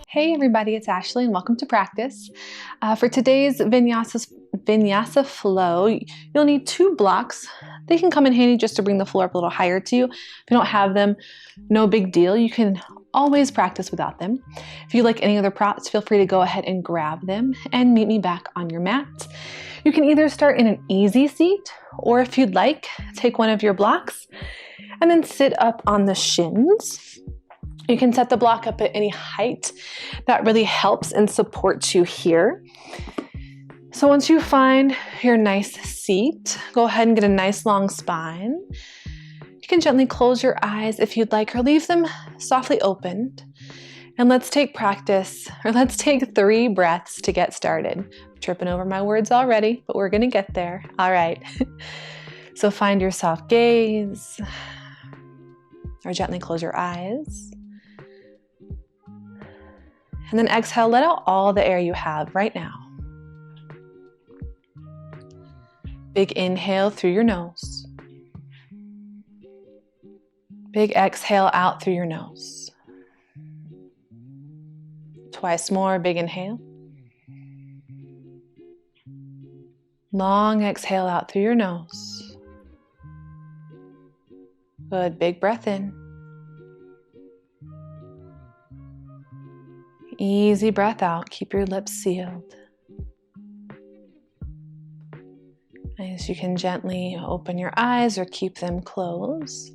Hey everybody, it's Ashley and welcome to practice. For today's Vinyasa flow, you'll need 2 blocks. They can come in handy just to bring the floor up a little higher to you. If you don't have them, no big deal. You can always practice without them. If you like any other props, feel free to go ahead and grab them and meet me back on your mat. You can either start in an easy seat, or if you'd like, take one of your blocks and then sit up on the shins. You can set the block up at any height. That really helps and supports you here. So once you find your nice seat, go ahead and get a nice long spine. You can gently close your eyes if you'd like, or leave them softly opened. And let's take 3 breaths to get started. I'm tripping over my words already, but we're gonna get there. All right. So find your soft gaze, or gently close your eyes. And then exhale, let out all the air you have right now. Big inhale through your nose. Big exhale out through your nose. Twice more, big inhale. Long exhale out through your nose. Good, big breath in. Easy breath out, keep your lips sealed. As you can gently open your eyes or keep them closed.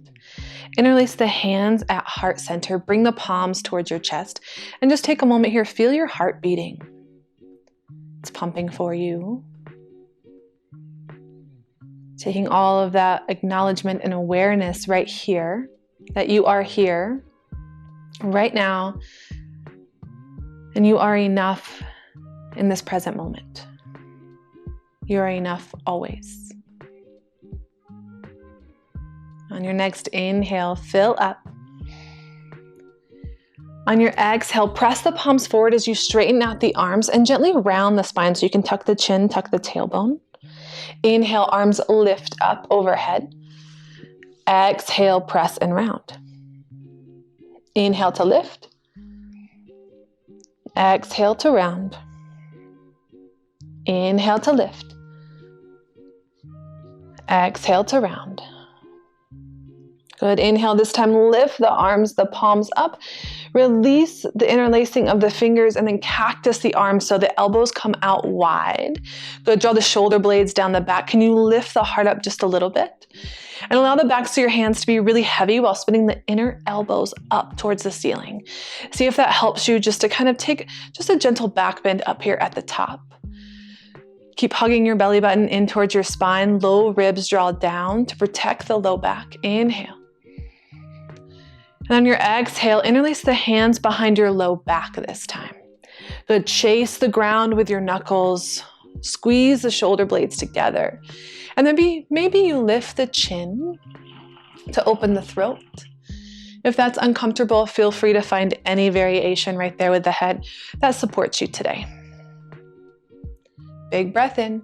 Interlace the hands at heart center, bring the palms towards your chest, and just take a moment here, feel your heart beating. It's pumping for you. Taking all of that acknowledgement and awareness right here, that you are here, right now, and you are enough in this present moment. You are enough always. On your next inhale, fill up. On your exhale, press the palms forward as you straighten out the arms and gently round the spine so you can tuck the chin, tuck the tailbone. Inhale, arms lift up overhead. Exhale, press and round. Inhale to lift. Exhale to round. Inhale to lift. Exhale to round. Good. Inhale, this time lift the arms, the palms up. Release the interlacing of the fingers and then cactus the arms so the elbows come out wide. Good. Draw the shoulder blades down the back. Can you lift the heart up just a little bit? And allow the backs of your hands to be really heavy while spinning the inner elbows up towards the ceiling. See if that helps you just to kind of take just a gentle back bend up here at the top. Keep hugging your belly button in towards your spine. Low ribs draw down to protect the low back. Inhale. And on your exhale, interlace the hands behind your low back this time. Good. Chase the ground with your knuckles. Squeeze the shoulder blades together. And then maybe you lift the chin to open the throat. If that's uncomfortable, feel free to find any variation right there with the head that supports you today. Big breath in.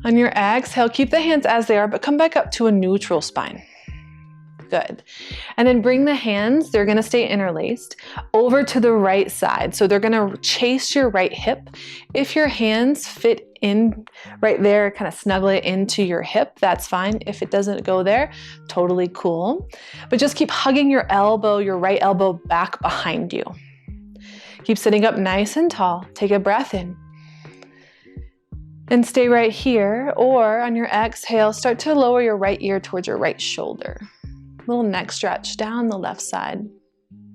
On your exhale, keep the hands as they are, but come back up to a neutral spine. Good. And then bring the hands, they're gonna stay interlaced, over to the right side. So they're gonna chase your right hip. If your hands fit in right there, kind of snuggle it into your hip, that's fine. If it doesn't go there, totally cool. But just keep hugging your elbow, your right elbow back behind you. Keep sitting up nice and tall. Take a breath in. And stay right here, or on your exhale, start to lower your right ear towards your right shoulder. Little neck stretch down the left side.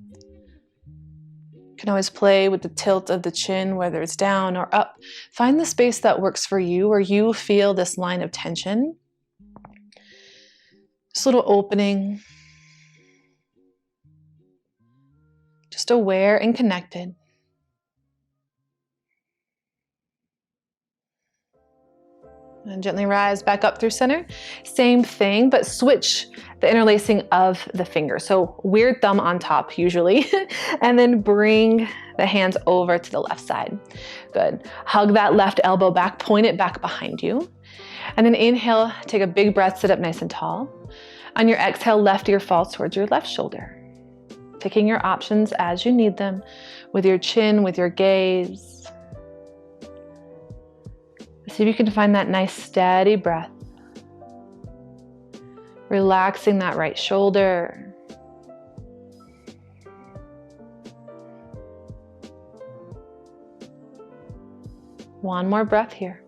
You can always play with the tilt of the chin, whether it's down or up. Find the space that works for you, where you feel this line of tension. Just a little opening. Just aware and connected. And gently rise back up through center. Same thing, but switch the interlacing of the fingers. So weird thumb on top usually, and then bring the hands over to the left side. Good. Hug that left elbow back, point it back behind you. And then inhale, take a big breath, sit up nice and tall. On your exhale, left ear falls towards your left shoulder. Picking your options as you need them, with your chin, with your gaze. See if you can find that nice steady breath. Relaxing that right shoulder. One more breath here.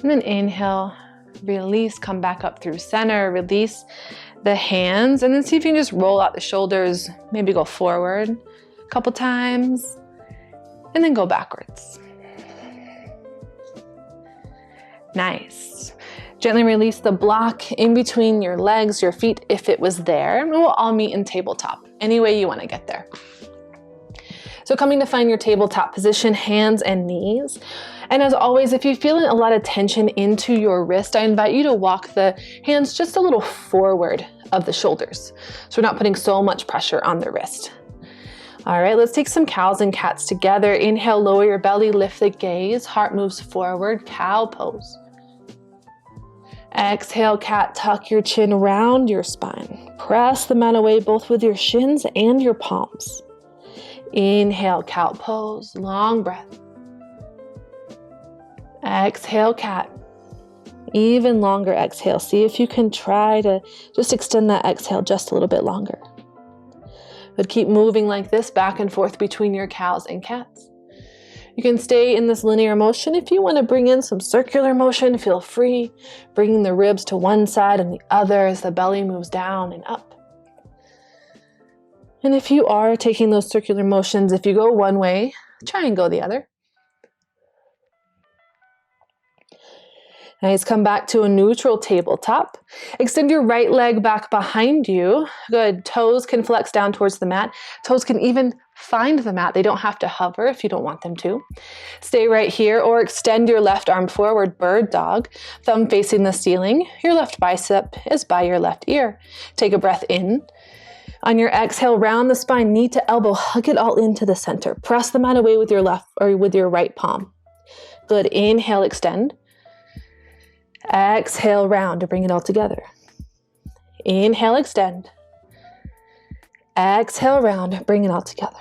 And then inhale, release, come back up through center, release the hands, and then see if you can just roll out the shoulders, maybe go forward a couple times, and then go backwards. Nice. Gently release the block in between your legs, your feet, if it was there, and we'll all meet in tabletop, any way you want to get there. So coming to find your tabletop position, hands and knees. And as always, if you're feeling a lot of tension into your wrist, I invite you to walk the hands just a little forward of the shoulders. So we're not putting so much pressure on the wrist. All right, let's take some cows and cats together. Inhale, lower your belly, lift the gaze, heart moves forward, cow pose. Exhale, cat, tuck your chin around your spine. Press the mat away both with your shins and your palms. Inhale, cow pose, long breath. Exhale, cat. Even longer exhale. See if you can try to just extend that exhale just a little bit longer. But keep moving like this back and forth between your cows and cats. You can stay in this linear motion. If you want to bring in some circular motion, feel free. Bringing the ribs to one side and the other as the belly moves down and up. And if you are taking those circular motions, if you go one way, try and go the other. Nice, come back to a neutral tabletop. Extend your right leg back behind you. Good, toes can flex down towards the mat. Toes can even find the mat. They don't have to hover if you don't want them to. Stay right here or extend your left arm forward, bird dog. Thumb facing the ceiling. Your left bicep is by your left ear. Take a breath in. On your exhale, round the spine, knee to elbow, hug it all into the center. Press the mat away with your left or with your right palm. Good, inhale, extend. Exhale, round to bring it all together. Inhale, extend. Exhale, round, bring it all together.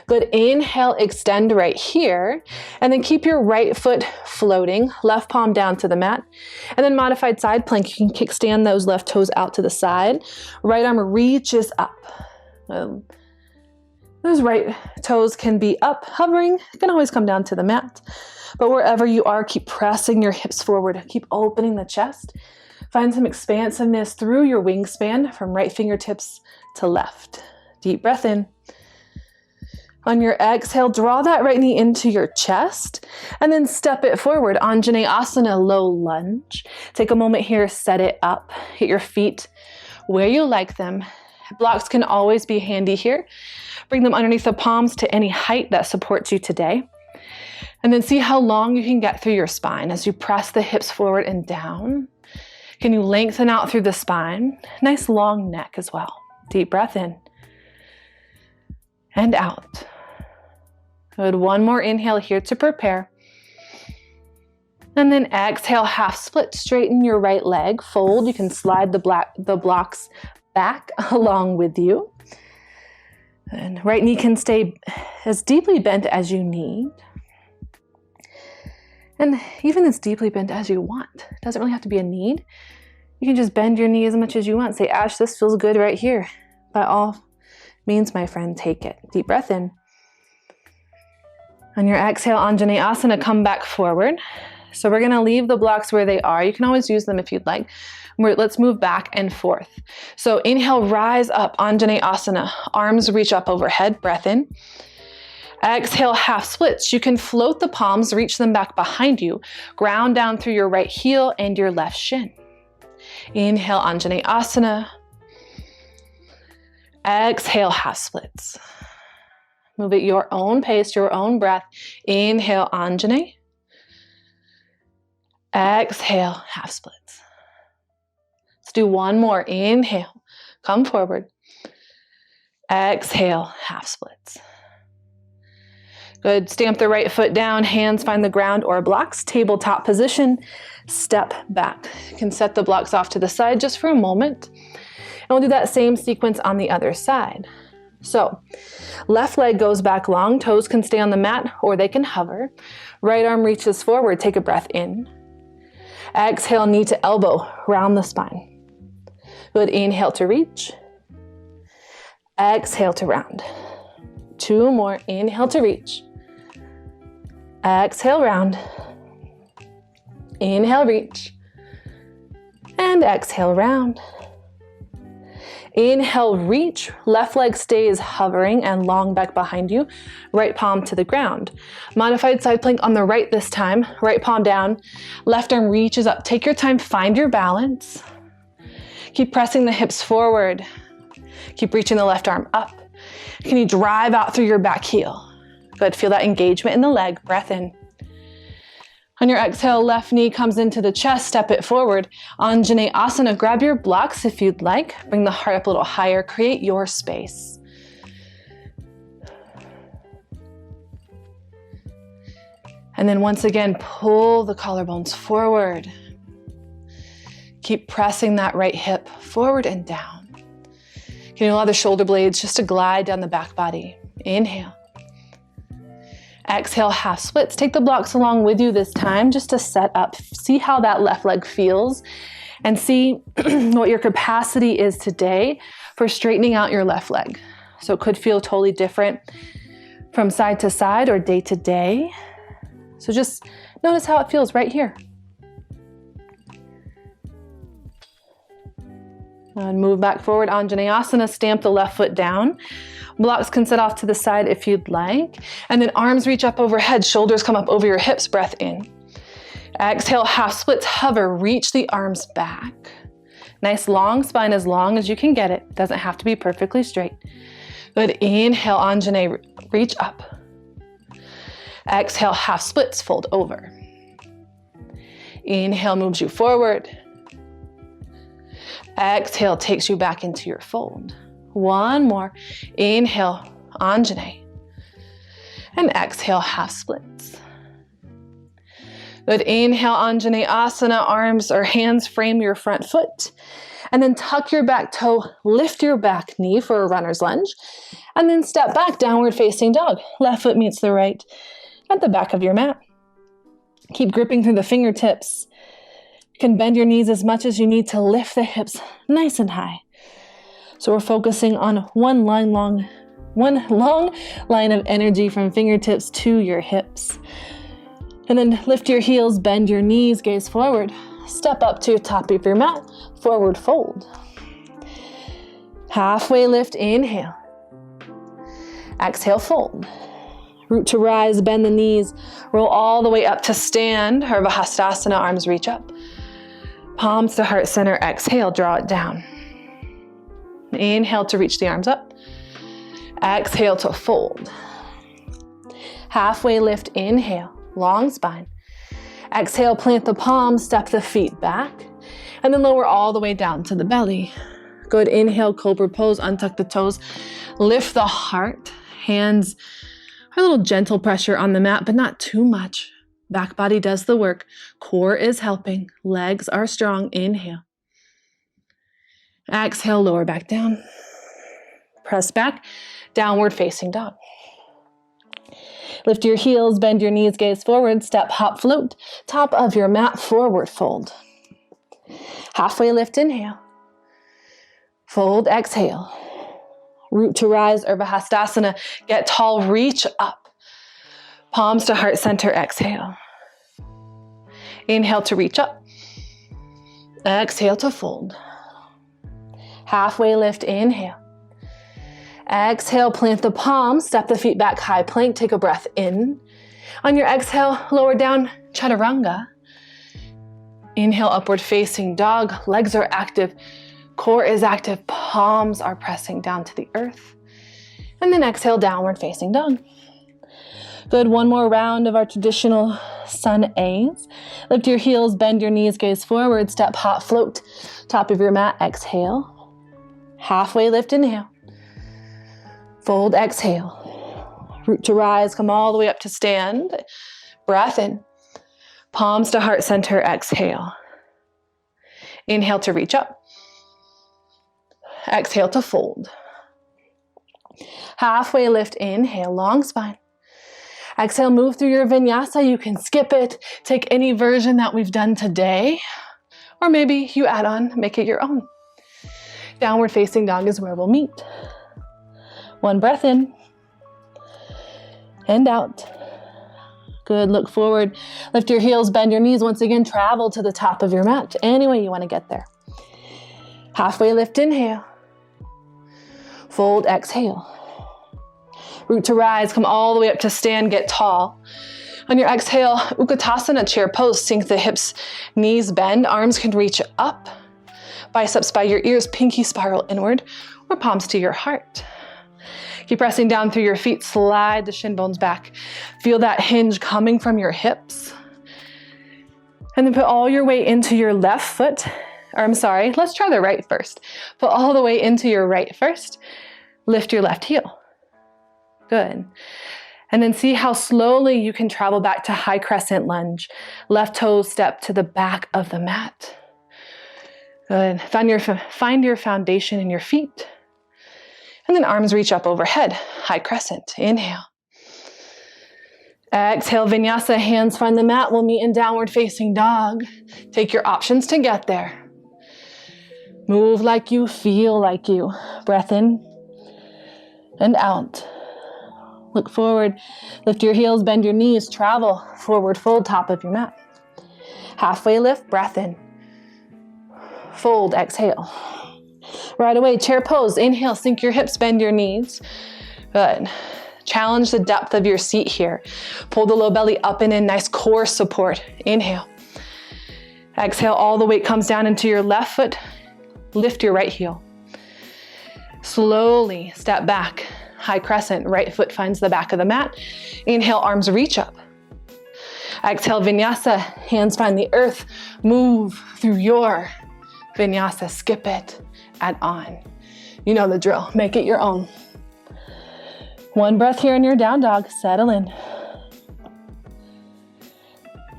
Good, inhale, extend right here, and then keep your right foot floating, left palm down to the mat, and then modified side plank. You can kickstand those left toes out to the side. Right arm reaches up. Those right toes can be up, hovering, can always come down to the mat. But wherever you are, keep pressing your hips forward, keep opening the chest. Find some expansiveness through your wingspan from right fingertips to left. Deep breath in. On your exhale, draw that right knee into your chest and then step it forward. Anjaneyasana, low lunge. Take a moment here, set it up. Hit your feet where you like them. Blocks can always be handy here. Bring them underneath the palms to any height that supports you today. And then see how long you can get through your spine as you press the hips forward and down. Can you lengthen out through the spine? Nice long neck as well. Deep breath in and out. Good, one more inhale here to prepare. And then exhale, half split, straighten your right leg, fold. You can slide the blocks back along with you. And right knee can stay as deeply bent as you need. And even as deeply bent as you want. It doesn't really have to be a need. You can just bend your knee as much as you want. Say, Ash, this feels good right here. By all means, my friend, take it. Deep breath in. On your exhale, Anjaneyasana, come back forward. So we're gonna leave the blocks where they are. You can always use them if you'd like. Let's move back and forth. So inhale, rise up, Anjaneyasana. Arms reach up overhead, breath in. Exhale, half splits. You can float the palms, reach them back behind you. Ground down through your right heel and your left shin. Inhale, Anjaneyasana. Exhale, half splits. Move at your own pace, your own breath. Inhale, Anjaney. Exhale, half splits. Let's do one more. Inhale, come forward. Exhale, half splits. Good. Stamp the right foot down, hands find the ground or blocks, tabletop position, step back. You can set the blocks off to the side just for a moment. And we'll do that same sequence on the other side. So, left leg goes back long, toes can stay on the mat or they can hover. Right arm reaches forward, take a breath in. Exhale, knee to elbow, round the spine. Good. Inhale to reach. Exhale to round. 2 more. Inhale to reach. Exhale, round. Inhale, reach. And exhale, round. Inhale, reach. Left leg stays hovering and long back behind you. Right palm to the ground. Modified side plank on the right this time. Right palm down. Left arm reaches up. Take your time. Find your balance. Keep pressing the hips forward. Keep reaching the left arm up. Can you drive out through your back heel? Good. Feel that engagement in the leg. Breath in. On your exhale, left knee comes into the chest. Step it forward. Anjaneyasana. Grab your blocks if you'd like. Bring the heart up a little higher. Create your space. And then once again, pull the collarbones forward. Keep pressing that right hip forward and down. You can allow the shoulder blades just to glide down the back body. Inhale. Exhale, half splits. Take the blocks along with you this time just to set up. See how that left leg feels and see what your capacity is today for straightening out your left leg. So it could feel totally different from side to side or day to day. So just notice how it feels right here. And move back forward, Anjaneyasana, stamp the left foot down. Blocks can sit off to the side if you'd like. And then arms reach up overhead, shoulders come up over your hips, breath in. Exhale, half splits, hover, reach the arms back. Nice long spine as long as you can get it. Doesn't have to be perfectly straight. Good, inhale, Anjaney, reach up. Exhale, half splits, fold over. Inhale moves you forward. Exhale takes you back into your fold. 1 more. Inhale, Anjaney. And exhale, half splits. Good. Inhale, Anjaneyasana. Arms or hands frame your front foot. And then tuck your back toe, lift your back knee for a runner's lunge. And then step back, downward facing dog. Left foot meets the right at the back of your mat. Keep gripping through the fingertips. You can bend your knees as much as you need to lift the hips nice and high. So we're focusing on one long line of energy from fingertips to your hips. And then lift your heels, bend your knees, gaze forward. Step up to the top of your mat, forward fold. Halfway lift, inhale. Exhale, fold. Root to rise, bend the knees, roll all the way up to stand, Urdhva Hastasana, arms reach up. Palms to heart center, exhale, draw it down. Inhale to reach the arms up. Exhale to fold. Halfway lift, inhale, long spine. Exhale, plant the palms, step the feet back, and then lower all the way down to the belly. Good, inhale, cobra pose, untuck the toes, lift the heart, hands a little gentle pressure on the mat, but not too much. Back body does the work. Core is helping. Legs are strong. Inhale. Exhale, lower back down. Press back, downward facing dog. Lift your heels, bend your knees, gaze forward, step, hop, float. Top of your mat, forward fold. Halfway lift, inhale. Fold, exhale. Root to rise, Urdhva Hastasana. Get tall, reach up. Palms to heart center, exhale. Inhale to reach up. Exhale to fold. Halfway lift, inhale. Exhale, plant the palms, step the feet back, high plank, take a breath in. On your exhale, lower down, chaturanga. Inhale, upward facing dog, legs are active, core is active, palms are pressing down to the earth. And then exhale, downward facing dog. Good, 1 more round of our traditional sun A's. Lift your heels, bend your knees, gaze forward, step, hop, float. Top of your mat, exhale. Halfway lift, inhale. Fold, exhale. Root to rise, come all the way up to stand. Breath in. Palms to heart center, exhale. Inhale to reach up. Exhale to fold. Halfway lift, inhale, long spine. Exhale, move through your vinyasa. You can skip it, take any version that we've done today, or maybe you add on, make it your own. Downward facing dog is where we'll meet. One breath in and out. Good, look forward. Lift your heels, bend your knees. Once again, travel to the top of your mat, any way you want to get there. Halfway lift, inhale. Fold, exhale. Root to rise, come all the way up to stand, get tall. On your exhale, Utkatasana, chair pose, sink the hips, knees bend, arms can reach up. Biceps by your ears, pinky spiral inward, or palms to your heart. Keep pressing down through your feet, slide the shin bones back. Feel that hinge coming from your hips. And then put all your weight into your left foot. Let's try the right first. Put all the weight into your right first. Lift your left heel. Good. And then see how slowly you can travel back to high crescent lunge. Left toe step to the back of the mat. Good. Find your foundation in your feet. And then arms reach up overhead. High crescent. Inhale. Exhale, vinyasa, hands find the mat. We'll meet in downward facing dog. Take your options to get there. Move like you feel like you. Breath in and out. Look forward. Lift your heels, bend your knees. Travel. Forward fold, top of your mat. Halfway lift, breath in. Fold, exhale. Right away, chair pose. Inhale, sink your hips, bend your knees. Good. Challenge the depth of your seat here. Pull the low belly up and in, nice core support. Inhale. Exhale, all the weight comes down into your left foot. Lift your right heel. Slowly step back. High crescent, right foot finds the back of the mat. Inhale, arms reach up. Exhale, vinyasa, hands find the earth. Move through your vinyasa, skip it, add on. You know the drill, make it your own. One breath here in your down dog, settle in.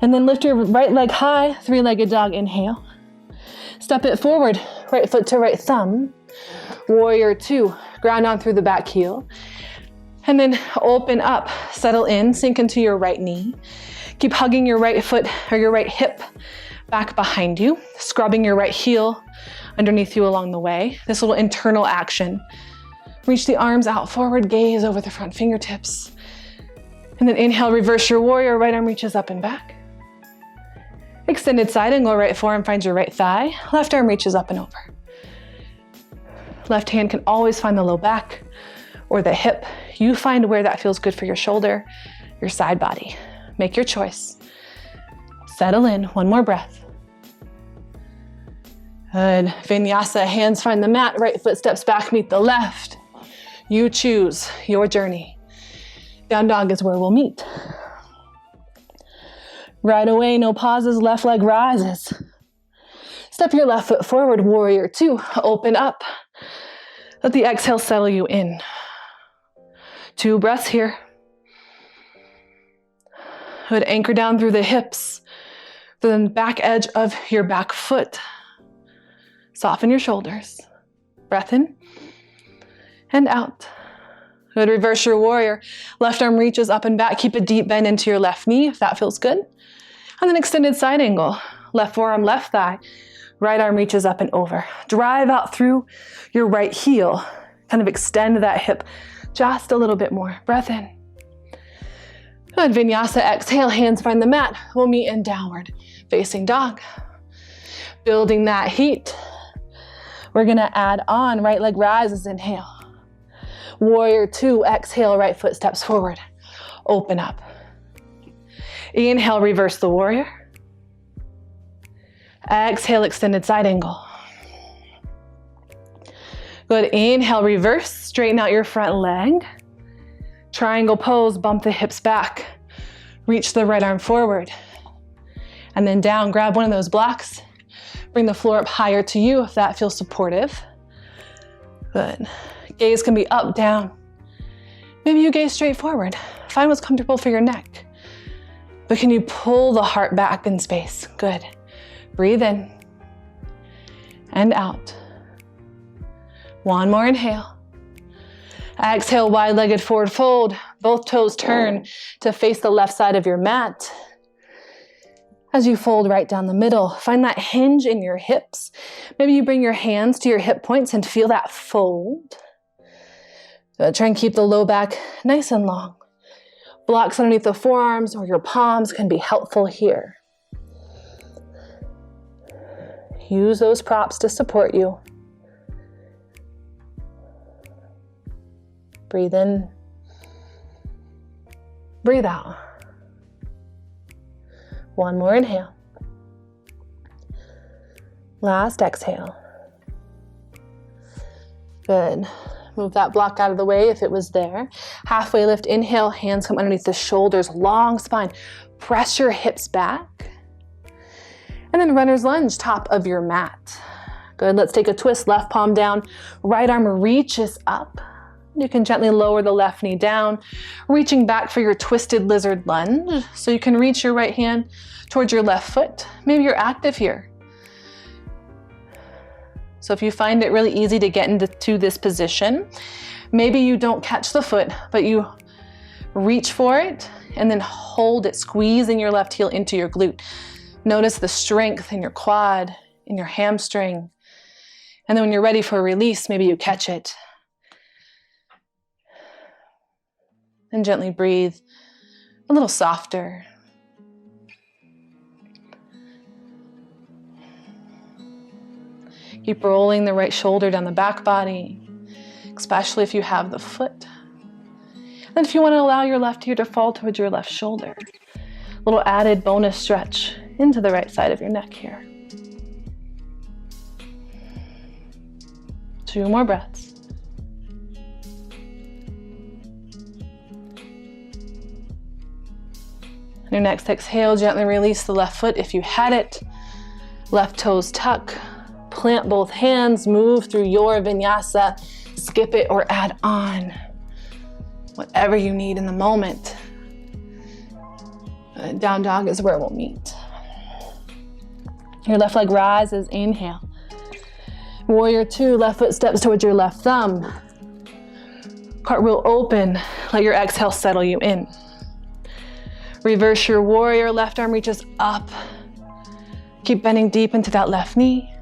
And then lift your right leg high, three-legged dog, inhale. Step it forward, right foot to right thumb. Warrior two, ground on through the back heel. And then open up, settle in, sink into your right knee. Keep hugging your right foot or your right hip back behind you, scrubbing your right heel underneath you along the way. This little internal action. Reach the arms out forward, gaze over the front fingertips. And then inhale, reverse your warrior, right arm reaches up and back. Extended side angle, right forearm finds your right thigh, left arm reaches up and over. Left hand can always find the low back or the hip. You find where that feels good for your shoulder, your side body. Make your choice. Settle in, one more breath. Good. Vinyasa, hands find the mat, right foot steps back, meet the left. You choose your journey. Down dog is where we'll meet. Right away, no pauses, left leg rises. Step your left foot forward, warrior two, open up. Let the exhale settle you in. 2 breaths here. Good, anchor down through the hips, the back edge of your back foot. Soften your shoulders. Breath in and out. Good, reverse your warrior. Left arm reaches up and back. Keep a deep bend into your left knee if that feels good. And then extended side angle. Left forearm, left thigh. Right arm reaches up and over. Drive out through your right heel. Kind of extend that hip just a little bit more. Breath in. Good, vinyasa, exhale, hands find the mat. We'll meet in downward facing dog. Building that heat. We're gonna add on, right leg rises, inhale. Warrior two, exhale, right foot steps forward. Open up. Inhale, reverse the warrior. Exhale, extended side angle. Good, inhale, reverse, straighten out your front leg. Triangle pose, bump the hips back. Reach the right arm forward. And then down, grab one of those blocks. Bring the floor up higher to you if that feels supportive. Good. Gaze can be up, down, Maybe you gaze straight forward. Find what's comfortable for your neck. But can you pull the heart back in space? Good. Breathe in and out. One more inhale. Exhale, wide-legged forward fold. Both toes turn to face the left side of your mat. As you fold right down the middle, find that hinge in your hips. Maybe you bring your hands to your hip points and feel that fold. Try and keep the low back nice and long. Blocks underneath the forearms or your palms can be helpful here. Use those props to support you. Breathe in. Breathe out. One more inhale. Last exhale. Good. Move that block out of the way if it was there. Halfway lift, inhale, hands come underneath the shoulders, long spine. Press your hips back. And then runner's lunge, top of your mat. Good, let's take a twist, left palm down, right arm reaches up. You can gently lower the left knee down, reaching back for your twisted lizard lunge. So you can reach your right hand towards your left foot. Maybe you're active here. So if you find it really easy to get into this position, maybe you don't catch the foot, but you reach for it and then hold it, squeezing your left heel into your glute. Notice the strength in your quad, in your hamstring. And then when you're ready for a release, maybe you catch it. And gently breathe a little softer. Keep rolling the right shoulder down the back body, especially if you have the foot. And if you want to allow your left ear to fall towards your left shoulder, a little added bonus stretch into the right side of your neck here. 2 more breaths. On your next exhale, gently release the left foot if you had it. Left toes tuck. Plant both hands, move through your vinyasa, skip it or add on. Whatever you need in the moment. Down dog is where we'll meet. Your left leg rises, inhale. Warrior 2, left foot steps towards your left thumb. Cartwheel open, let your exhale settle you in. Reverse your warrior, left arm reaches up. Keep bending deep into that left knee.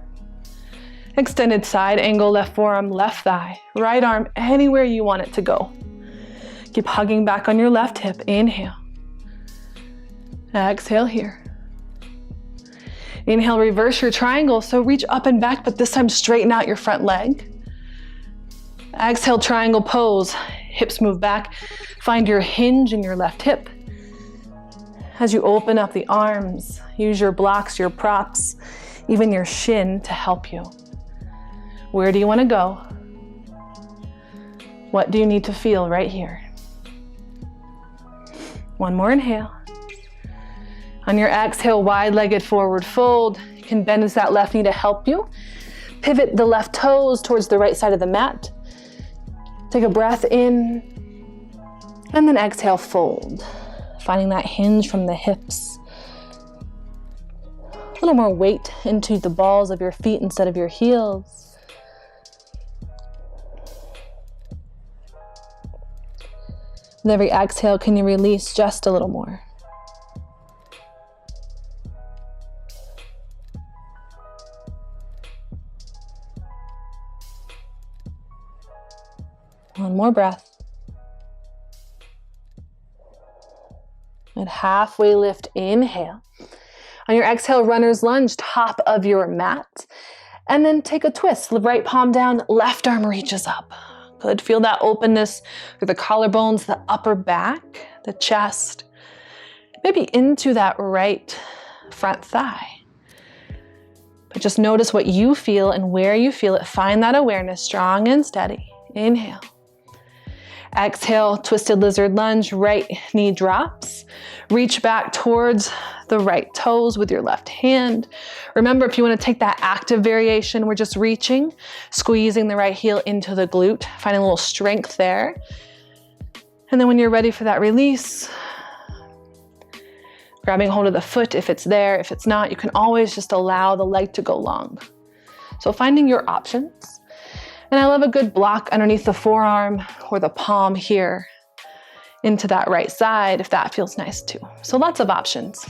Extended side angle, left forearm, left thigh. Right arm anywhere you want it to go. Keep hugging back on your left hip, inhale. Exhale here. Inhale, reverse your triangle, so reach up and back, but this time straighten out your front leg. Exhale, triangle pose. Hips move back. Find your hinge in your left hip. As you open up the arms, use your blocks, your props, even your shin to help you. Where do you want to go? What do you need to feel right here? One more inhale. On your exhale, wide-legged forward fold. You can bend into that left knee to help you. Pivot the left toes towards the right side of the mat. Take a breath in, and then exhale, fold. Finding that hinge from the hips. A little more weight into the balls of your feet instead of your heels. With every exhale, can you release just a little more? One more breath. And halfway lift, inhale. On your exhale, runner's lunge, top of your mat. And then take a twist, right palm down, left arm reaches up. Good, feel that openness through the collarbones, the upper back, the chest. Maybe into that right front thigh. But just notice what you feel and where you feel it. Find that awareness, strong and steady. Inhale. Exhale, twisted lizard lunge, right knee drops. Reach back towards the right toes with your left hand. Remember, if you want to take that active variation, we're just reaching, squeezing the right heel into the glute, finding a little strength there. And then when you're ready for that release, grabbing hold of the foot if it's there. If it's not, you can always just allow the leg to go long. So finding your options. And I love a good block underneath the forearm or the palm here into that right side if that feels nice too. So lots of options.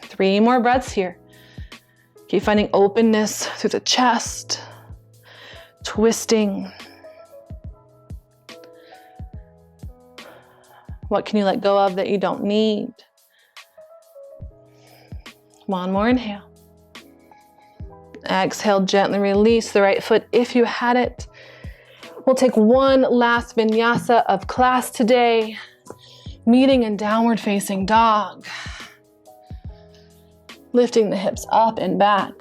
3 more breaths here. Keep finding openness through the chest, twisting. What can you let go of that you don't need? One more inhale. Exhale, gently release the right foot if you had it. We'll take one last vinyasa of class today, meeting in downward facing dog. Lifting the hips up and back.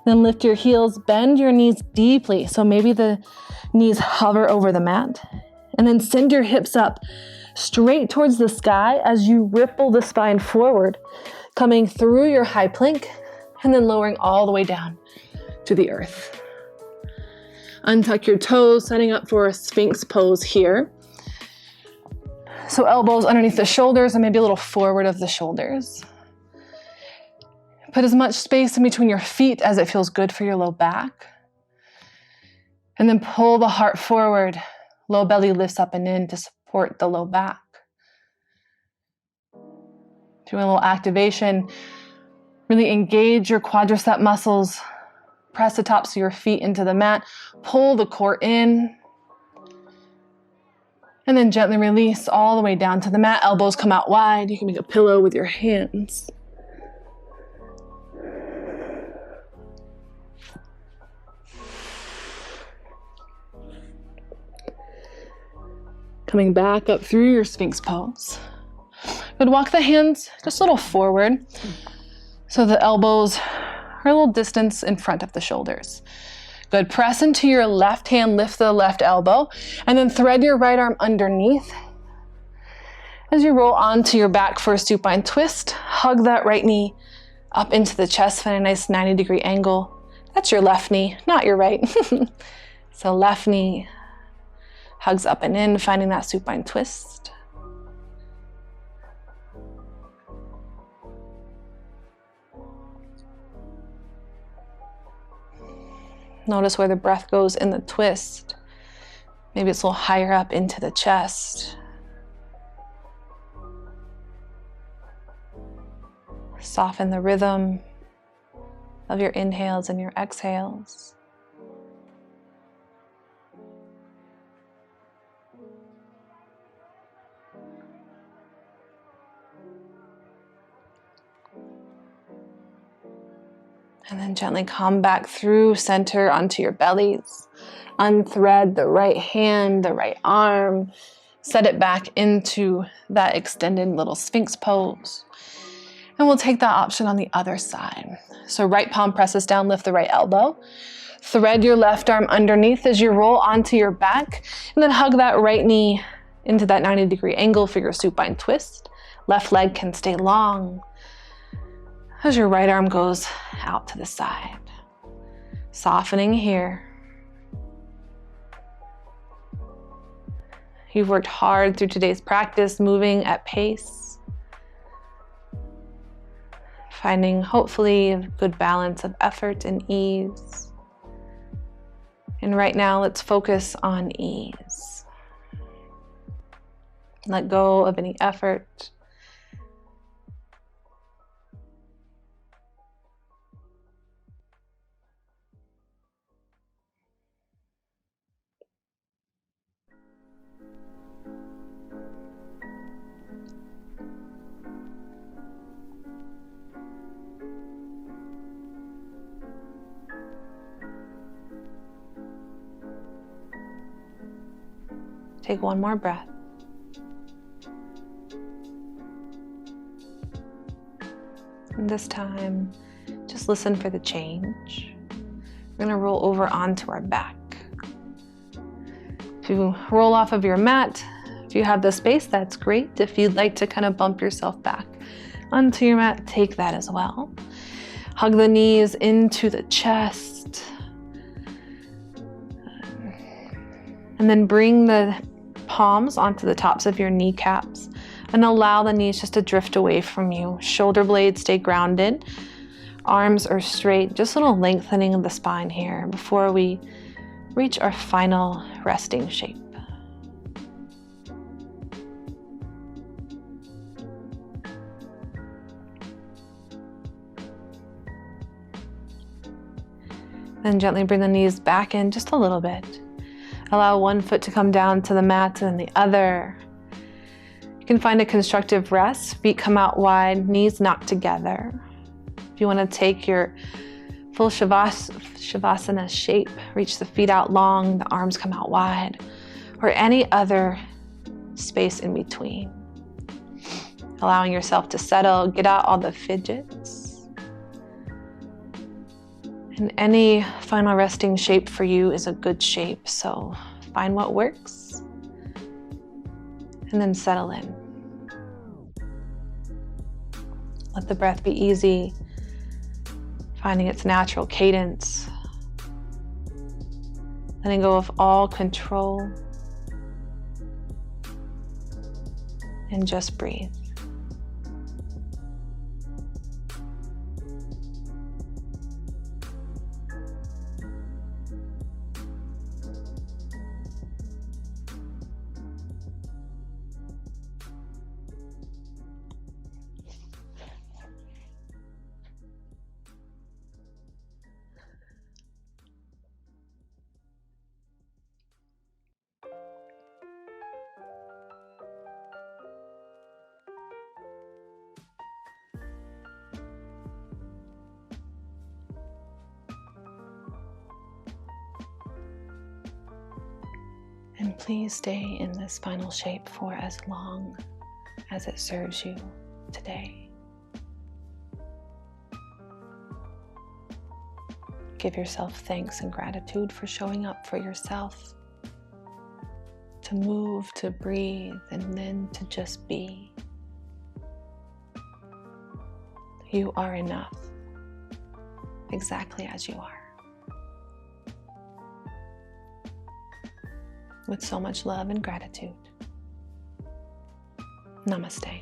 Then lift your heels, bend your knees deeply. So maybe the knees hover over the mat. And then send your hips up straight towards the sky as you ripple the spine forward, coming through your high plank and then lowering all the way down to the earth. Untuck your toes, setting up for a Sphinx pose here. So elbows underneath the shoulders and maybe a little forward of the shoulders. Put as much space in between your feet as it feels good for your low back. And then pull the heart forward. Low belly lifts up and in to support the low back. Doing a little activation. Really engage your quadricep muscles. Press the tops of your feet into the mat. Pull the core in. And then gently release all the way down to the mat. Elbows come out wide. You can make a pillow with your hands. Coming back up through your Sphinx pose. Good, walk the hands just a little forward so the elbows are a little distance in front of the shoulders. Good, press into your left hand, lift the left elbow, and then thread your right arm underneath. As you roll onto your back for a supine twist, hug that right knee up into the chest, find a nice 90-degree angle. That's your left knee, not your right. So left knee hugs up and in, finding that supine twist. Notice where the breath goes in the twist. Maybe it's a little higher up into the chest. Soften the rhythm of your inhales and your exhales. And then gently come back through center onto your bellies. Unthread the right hand, the right arm. Set it back into that extended little Sphinx pose. And we'll take that option on the other side. So right palm presses down, lift the right elbow. Thread your left arm underneath as you roll onto your back. And then hug that right knee into that 90-degree angle for your supine twist. Left leg can stay long as your right arm goes out to the side. Softening here. You've worked hard through today's practice, moving at pace. Finding, hopefully, a good balance of effort and ease. And right now, let's focus on ease. Let go of any effort. Take one more breath. And this time, just listen for the change. We're gonna roll over onto our back. If you roll off of your mat, if you have the space, that's great. If you'd like to kind of bump yourself back onto your mat, take that as well. Hug the knees into the chest. And then bring the palms onto the tops of your kneecaps and allow the knees just to drift away from you. Shoulder blades stay grounded. Arms are straight, just a little lengthening of the spine here before we reach our final resting shape. Then gently bring the knees back in just a little bit. Allow one foot to come down to the mat and then the other. You can find a constructive rest. Feet come out wide, knees knocked together. If you want to take your full Shavasana shape, reach the feet out long, the arms come out wide, or any other space in between. Allowing yourself to settle, get out all the fidgets. And any final resting shape for you is a good shape, so find what works and then settle in. Let the breath be easy, finding its natural cadence, letting go of all control, and just breathe. And please stay in this final shape for as long as it serves you today. Give yourself thanks and gratitude for showing up for yourself, to move, to breathe, and then to just be. You are enough, exactly as you are. With so much love and gratitude. Namaste.